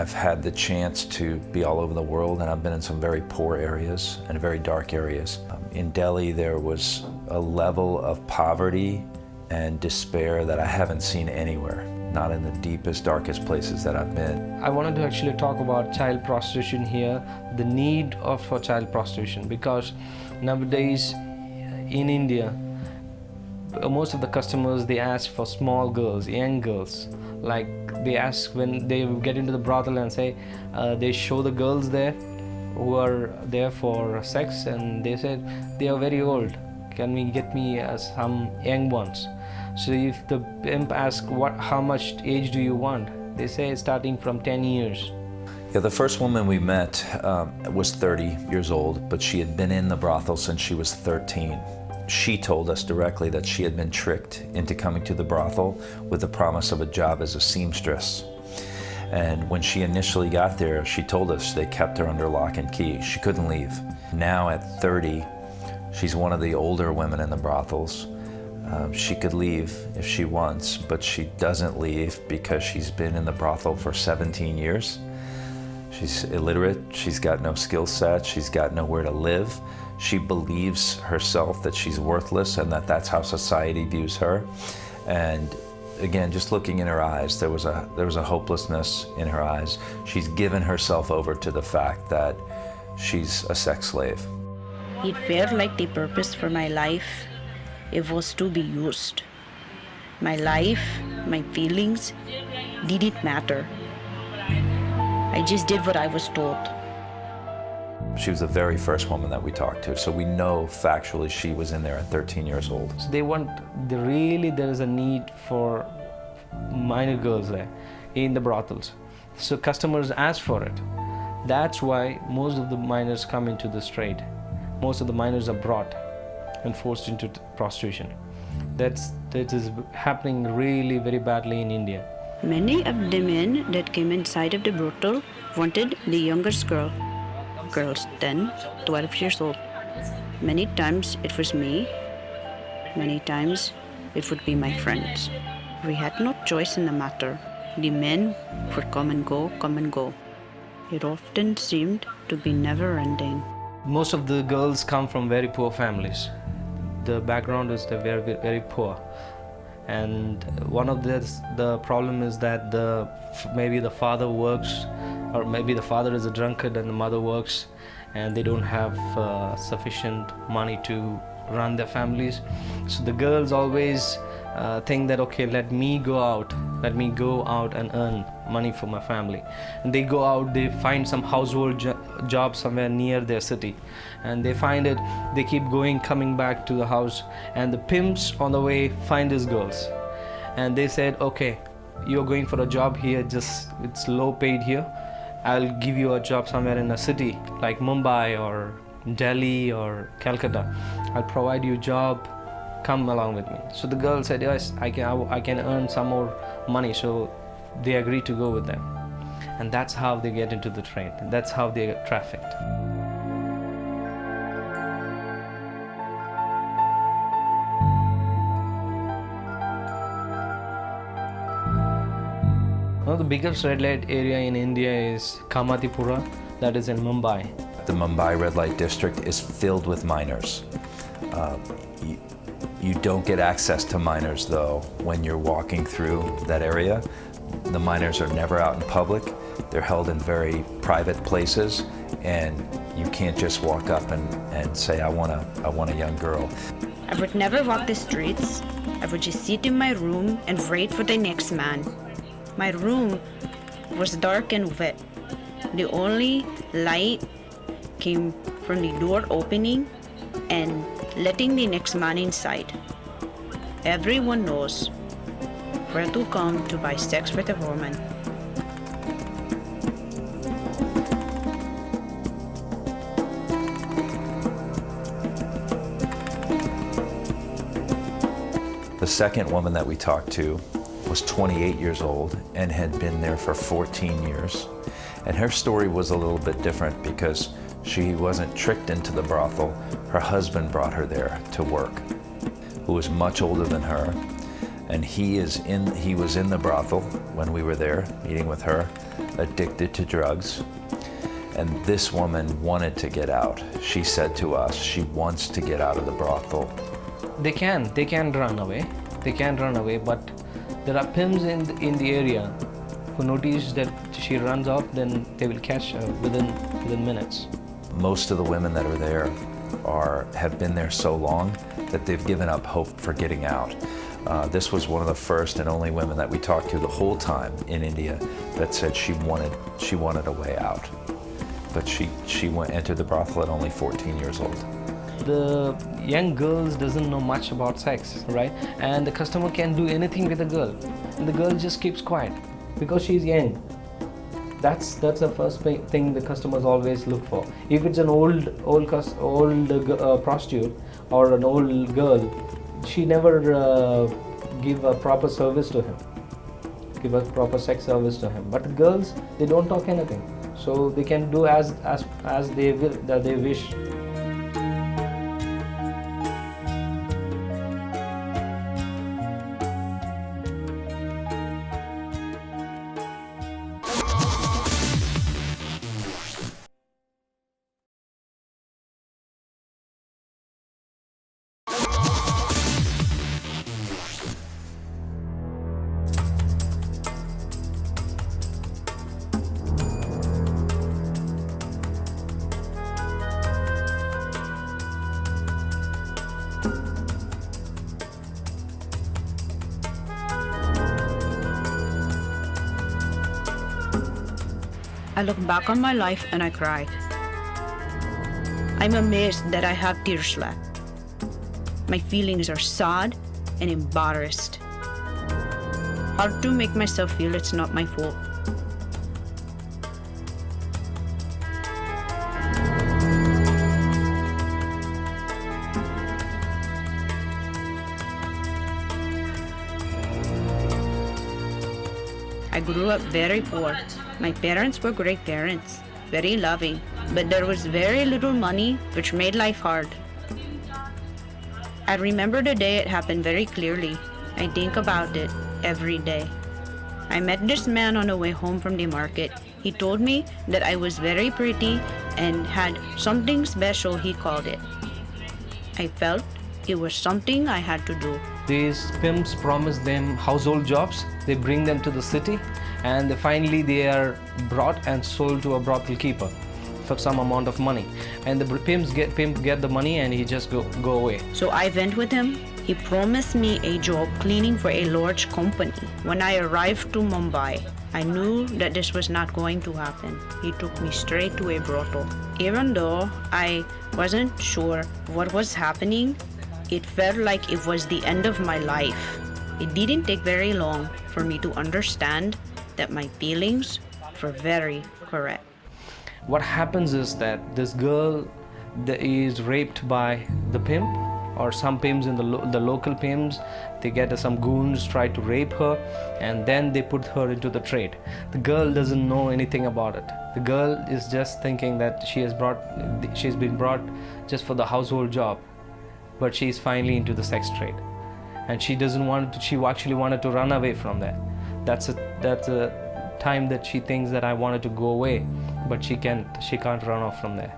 I've had the chance to be all over the world, and I've been in some very poor areas and very dark areas. In Delhi, there was a level of poverty and despair that I haven't seen anywhere, not in the deepest, darkest places that I've been. I wanted to actually talk about child prostitution here, the need for child prostitution, because nowadays in India, most of the customers, they ask for small girls, young girls. Like they ask when they get into the brothel and say, they show the girls there who are there for sex, and they said they are very old. Can we get me some young ones? So if the pimp asks how much age do you want, they say starting from 10 years. Yeah, the first woman we met was 30 years old, but she had been in the brothel since she was 13. She told us directly that she had been tricked into coming to the brothel with the promise of a job as a seamstress. And when she initially got there, she told us they kept her under lock and key. She couldn't leave. Now at 30, she's one of the older women in the brothels. She could leave if she wants, but she doesn't leave because she's been in the brothel for 17 years. She's illiterate, she's got no skill set, she's got nowhere to live. She believes herself that she's worthless and that that's how society views her. And again, just looking in her eyes, there was a hopelessness in her eyes. She's given herself over to the fact that she's a sex slave. It felt like the purpose for my life, it was to be used. My life, my feelings, didn't matter. I just did what I was told. She was the very first woman that we talked to, so we know factually she was in there at 13 years old. So there is a need for minor girls there in the brothels. So customers ask for it. That's why most of the minors come into this trade. Most of the minors are brought and forced into prostitution. That is happening really very badly in India. Many of the men that came inside of the brothel wanted the youngest girls 10, 12 years old. Many times it was me, many times it would be my friends. We had no choice in the matter. The men would come and go. It often seemed to be never ending. Most of the girls come from very poor families. The background is they're very, very poor. And one of the problem is that maybe the father works, or maybe the father is a drunkard and the mother works, and they don't have sufficient money to run their families. So the girls always think that, okay, let me go out and earn money for my family. And they go out, they find some household job somewhere near their city, and they find it, they keep coming back to the house, and the pimps on the way find these girls, and they said, okay, you're going for a job here, it's low paid here, I'll give you a job somewhere in a city like Mumbai or Delhi or Calcutta. I'll provide you a job, come along with me. So the girl said, yes, I can earn some more money. So they agreed to go with them. And that's how they get into the trade. That's how they get trafficked. One of the biggest red light area in India is Kamatipura, that is in Mumbai. The Mumbai red light district is filled with minors. You don't get access to minors though when you're walking through that area. The minors are never out in public. They're held in very private places, and you can't just walk up and say, I want a young girl. I would never walk the streets. I would just sit in my room and wait for the next man. My room was dark and wet. The only light came from the door opening and letting the next man inside. Everyone knows where to come to buy sex with a woman. The second woman that we talked to was 28 years old and had been there for 14 years. And her story was a little bit different because she wasn't tricked into the brothel. Her husband brought her there to work, who was much older than her. And he was in the brothel when we were there meeting with her. addicted to drugs. And this woman wanted to get out. She said to us, she wants to get out of the brothel. They can run away. They can run away, but there are pimps in the area who notice that she runs off, then they will catch her within minutes. Most of the women that are there have been there so long that they've given up hope for getting out. This was one of the first and only women that we talked to the whole time in India that said she wanted a way out. But she entered the brothel at only 14 years old. The young girls doesn't know much about sex, right? And the customer can do anything with a girl, and the girl just keeps quiet because she's young. That's the first thing the customers always look for. If it's an old prostitute or an old girl, she never give a proper service to him, give a proper sex service to him. But the girls, they don't talk anything, so they can do as they will, that they wish. I look back on my life and I cry. I'm amazed that I have tears left. My feelings are sad and embarrassed. Hard to make myself feel it's not my fault. I grew up very poor. My parents were great parents, very loving, but there was very little money, which made life hard. I remember the day it happened very clearly. I think about it every day. I met this man on the way home from the market. He told me that I was very pretty and had something special, he called it. I felt it was something I had to do. These pimps promise them household jobs. They bring them to the city, and finally they are brought and sold to a brothel keeper for some amount of money. And the pimp get the money, and he just go away. So I went with him. He promised me a job cleaning for a large company. When I arrived to Mumbai, I knew that this was not going to happen. He took me straight to a brothel. Even though I wasn't sure what was happening, it felt like it was the end of my life. It didn't take very long for me to understand that my feelings were very correct. What happens is that this girl is raped by the pimp, or some pimps in the local pimps. They get some goons try to rape her, and then they put her into the trade. The girl doesn't know anything about it. The girl is just thinking that she's been brought just for the household job, but she's finally into the sex trade, and she actually wanted to run away from that. That's a time that she thinks that I wanted to go away, but she can't run off from there.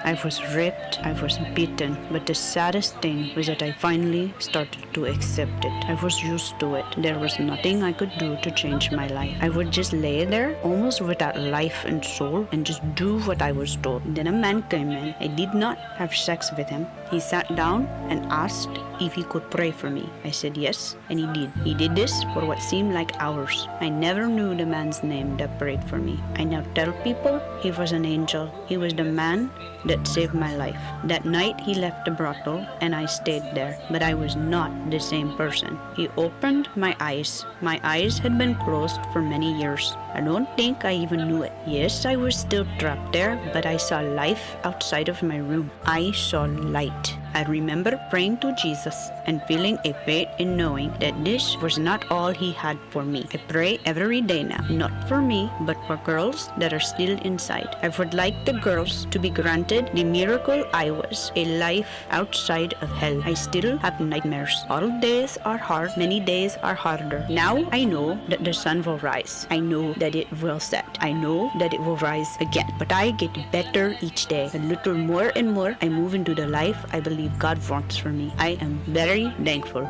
I was raped, I was beaten, but the saddest thing was that I finally started to accept it. I was used to it. There was nothing I could do to change my life. I would just lay there, almost without life and soul, and just do what I was told. Then a man came in. I did not have sex with him. He sat down and asked if he could pray for me. I said yes, and he did. He did this for what seemed like hours. I never knew the man's name that prayed for me. I now tell people he was an angel. He was the man that saved my life. That night he left the brothel and I stayed there, but I was not the same person. He opened my eyes. My eyes had been closed for many years. I don't think I even knew it. Yes, I was still trapped there, but I saw life outside of my room. I saw light. I remember praying to Jesus and feeling a weight in knowing that this was not all he had for me. I pray every day now, not for me, but for girls that are still inside. I would like the girls to be granted the miracle I was, a life outside of hell. I still have nightmares. All days are hard, many days are harder. Now I know that the sun will rise. I know that it will set. I know that it will rise again. But I get better each day. A little more and more, I move into the life I believe God wants for me. I am very thankful.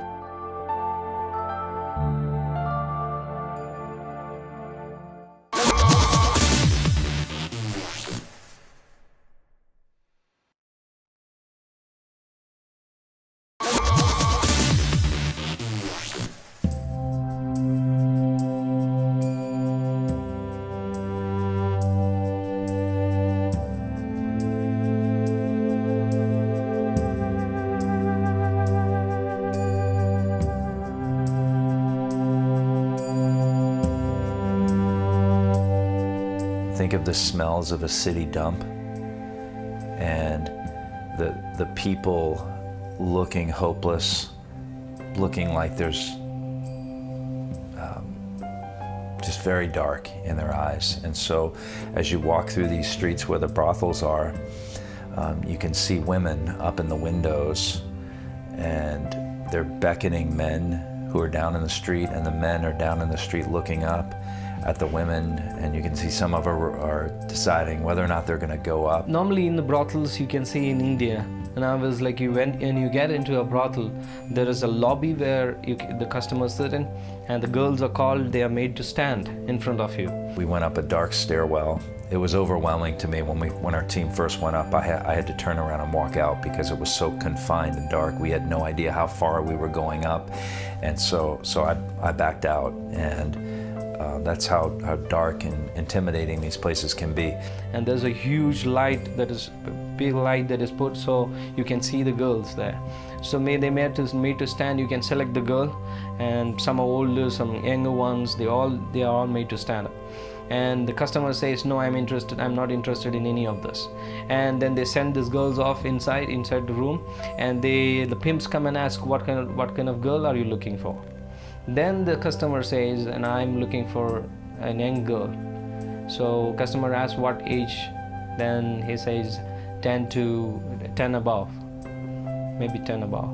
Think of the smells of a city dump and the people looking hopeless, looking like there's just very dark in their eyes. And so as you walk through these streets where the brothels are, you can see women up in the windows, and they're beckoning men who are down in the street, and the men are down in the street looking up at the women, and you can see some of them are deciding whether or not they're going to go up. Normally in the brothels you can see in India, and I was like, you went and you get into a brothel, there is a lobby where the customers sit in, and the girls are called, they are made to stand in front of you. We went up a dark stairwell. It was overwhelming to me when our team first went up. I had to turn around and walk out because it was so confined and dark. We had no idea how far we were going up, and so I backed out. And that's how dark and intimidating these places can be. And there's a huge light big light that is put so you can see the girls there. So they made to stand. You can select the girl, and some are older, some younger ones. They are all made to stand up. And the customer says, no, I'm not interested in any of this. And then they send these girls off inside the room, and the pimps come and ask, what kind of girl are you looking for? Then the customer says, and I'm looking for a young girl. So customer asks what age, then he says 10 above, maybe 10 above.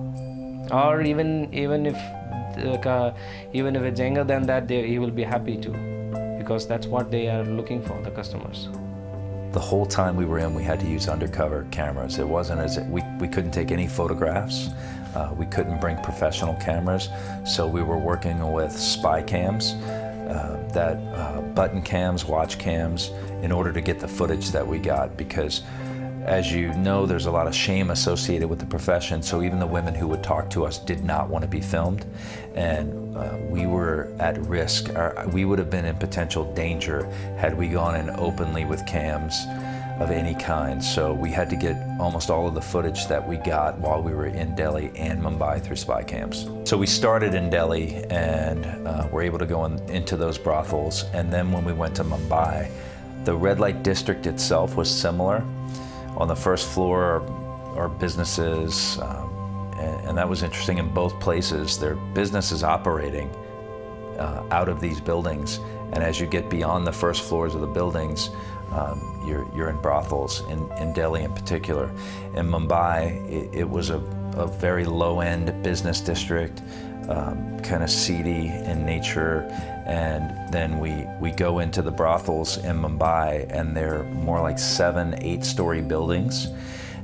Or even if it's younger than that, he will be happy to, because that's what they are looking for, the customers. The whole time we were in, we had to use undercover cameras. It wasn't as if we couldn't take any photographs. We couldn't bring professional cameras, so we were working with spy cams, button cams, watch cams, in order to get the footage that we got, because as you know, there's a lot of shame associated with the profession, so even the women who would talk to us did not want to be filmed, and we were at risk. We would have been in potential danger had we gone in openly with cams of any kind. So we had to get almost all of the footage that we got while we were in Delhi and Mumbai through spy cams. So we started in Delhi and were able to go into those brothels, and then when we went to Mumbai, the red light district itself was similar. On the first floor are businesses, and that was interesting. In both places, their businesses operating out of these buildings, and as you get beyond the first floors of the buildings, you're in brothels, in Delhi in particular. In Mumbai, it was a very low-end business district, kind of seedy in nature, and then we go into the brothels in Mumbai, and they're more like 7-8-story buildings.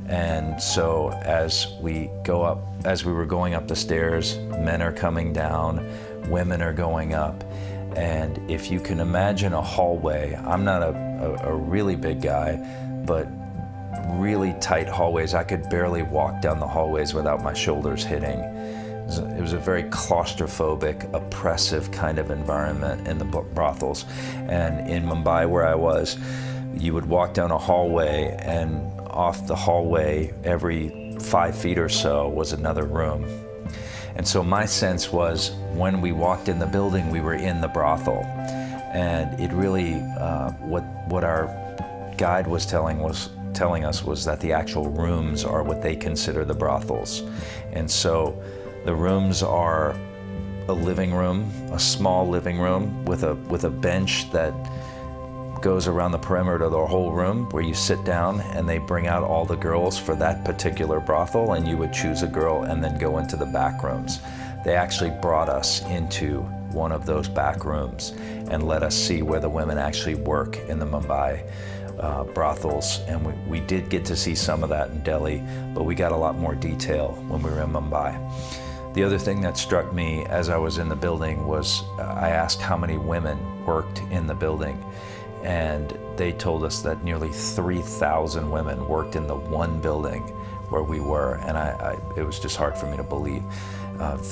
And so as we were going up the stairs, men are coming down, women are going up. And if you can imagine a hallway, I'm not a really big guy, but really tight hallways. I could barely walk down the hallways without my shoulders hitting. It was a very claustrophobic, oppressive kind of environment in the brothels. And in Mumbai, where I was, you would walk down a hallway, and off the hallway, every 5 feet or so was another room. And so my sense was, when we walked in the building, we were in the brothel. And it really, what our guide was telling telling us was that the actual rooms are what they consider the brothels. And so the rooms are a living room, a small living room with a bench that goes around the perimeter of the whole room where you sit down, and they bring out all the girls for that particular brothel, and you would choose a girl and then go into the back rooms. They actually brought us into one of those back rooms and let us see where the women actually work in the Mumbai brothels, and we did get to see some of that in Delhi, but we got a lot more detail when we were in Mumbai. The other thing that struck me as I was in the building was I asked how many women worked in the building, and they told us that nearly 3,000 women worked in the one building where we were, and it was just hard for me to believe.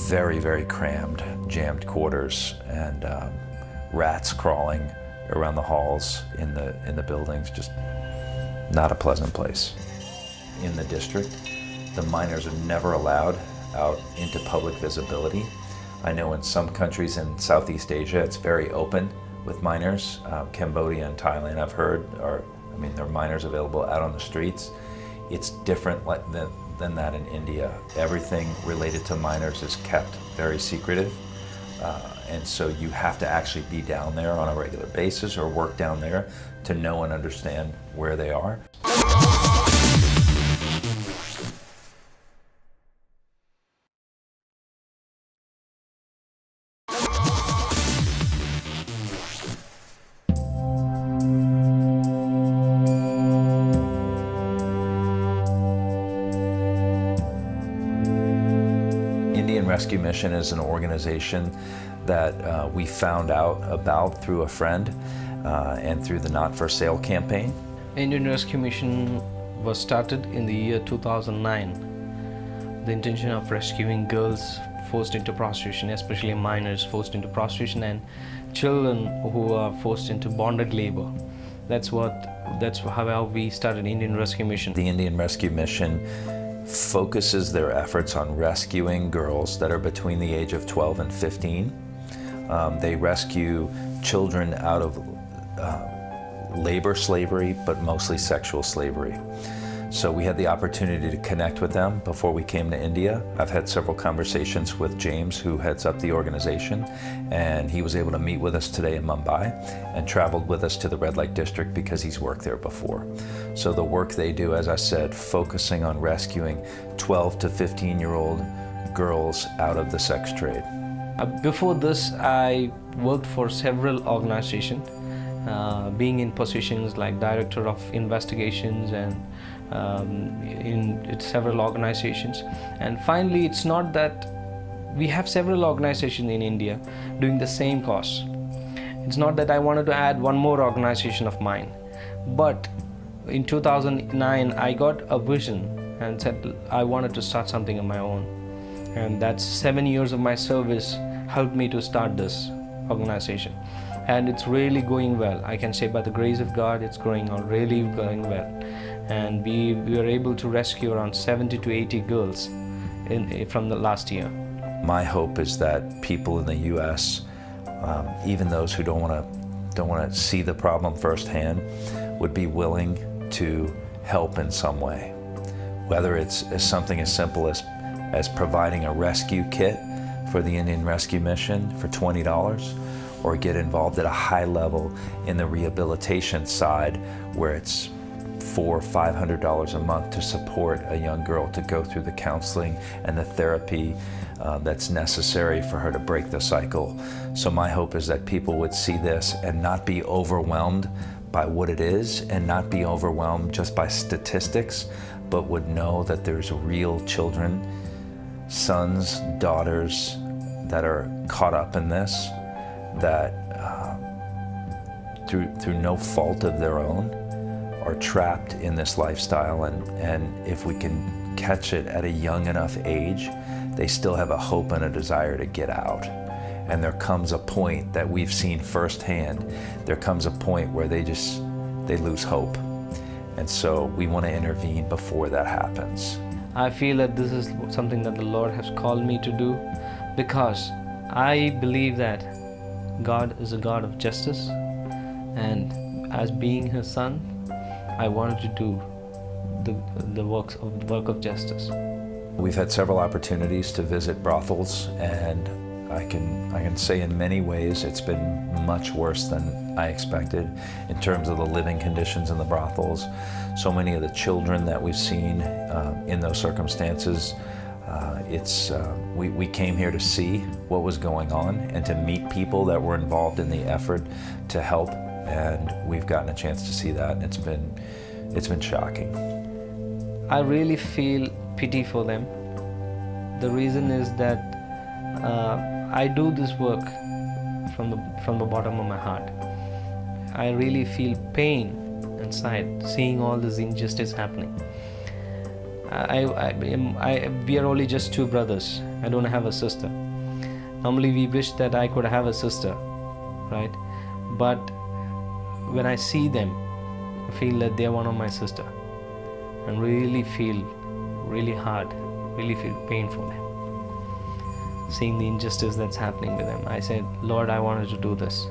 Very, very crammed, jammed quarters, and rats crawling around the halls in the buildings. Just not a pleasant place. In the district, the minors are never allowed out into public visibility. I know in some countries in Southeast Asia, it's very open with minors. Cambodia and Thailand, I've heard, there are minors available out on the streets. It's different than that in India. Everything related to minors is kept very secretive. And so you have to actually be down there on a regular basis or work down there to know and understand where they are. Indian Rescue Mission is an organization that we found out about through a friend and through the Not For Sale campaign. Indian Rescue Mission was started in the year 2009. The intention of rescuing girls forced into prostitution, especially minors forced into prostitution, and children who are forced into bonded labor. That's how we started Indian Rescue Mission. The Indian Rescue Mission focuses their efforts on rescuing girls that are between the age of 12 and 15. They rescue children out of labor slavery, but mostly sexual slavery. So we had the opportunity to connect with them before we came to India. I've had several conversations with James, who heads up the organization, and he was able to meet with us today in Mumbai and traveled with us to the red light district because he's worked there before. So the work they do, as I said, focusing on rescuing 12 to 15-year-old girls out of the sex trade. Before this, I worked for several organizations, being in positions like Director of Investigations and in several organizations. And finally, it's not that we have several organizations in India doing the same cause. It's not that I wanted to add one more organization of mine, but in 2009 I got a vision and said I wanted to start something of my own, and that's 7 years of my service helped me to start this organization, and it's really going well. I can say by the grace of God it's really going well, and we were able to rescue around 70 to 80 girls from the last year. My hope is that people in the U.S., even those who don't want to see the problem firsthand, would be willing to help in some way, whether it's something as simple as providing a rescue kit for the Indian Rescue Mission for $20, or get involved at a high level in the rehabilitation side where it's $400 or $500 a month to support a young girl to go through the counseling and the therapy that's necessary for her to break the cycle. So my hope is that people would see this and not be overwhelmed by what it is, and not be overwhelmed just by statistics, but would know that there's real children, sons, daughters that are caught up in this, that through no fault of their own are trapped in this lifestyle, and if we can catch it at a young enough age, they still have a hope and a desire to get out. And there comes a point that we've seen firsthand, there comes a point where they lose hope. And so we want to intervene before that happens. I feel that this is something that the Lord has called me to do, because I believe that God is a God of justice, and as being His son, I wanted to do the work of justice. We've had several opportunities to visit brothels, and I can say in many ways it's been much worse than I expected in terms of the living conditions in the brothels. So many of the children that we've seen in those circumstances, we came here to see what was going on and to meet people that were involved in the effort to help, and we've gotten a chance to see that, and it's been shocking. I really feel pity for them. The reason is that I do this work from the bottom of my heart. I really feel pain inside seeing all this injustice happening. We are only just two brothers. I don't have a sister. Normally we wish that I could have a sister, right? But when I see them, I feel that they're one of my sister, and really feel really hard, really feel pain for them. Seeing the injustice that's happening with them, I said, Lord, I wanted to do this,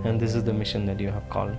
and this is the mission that you have called.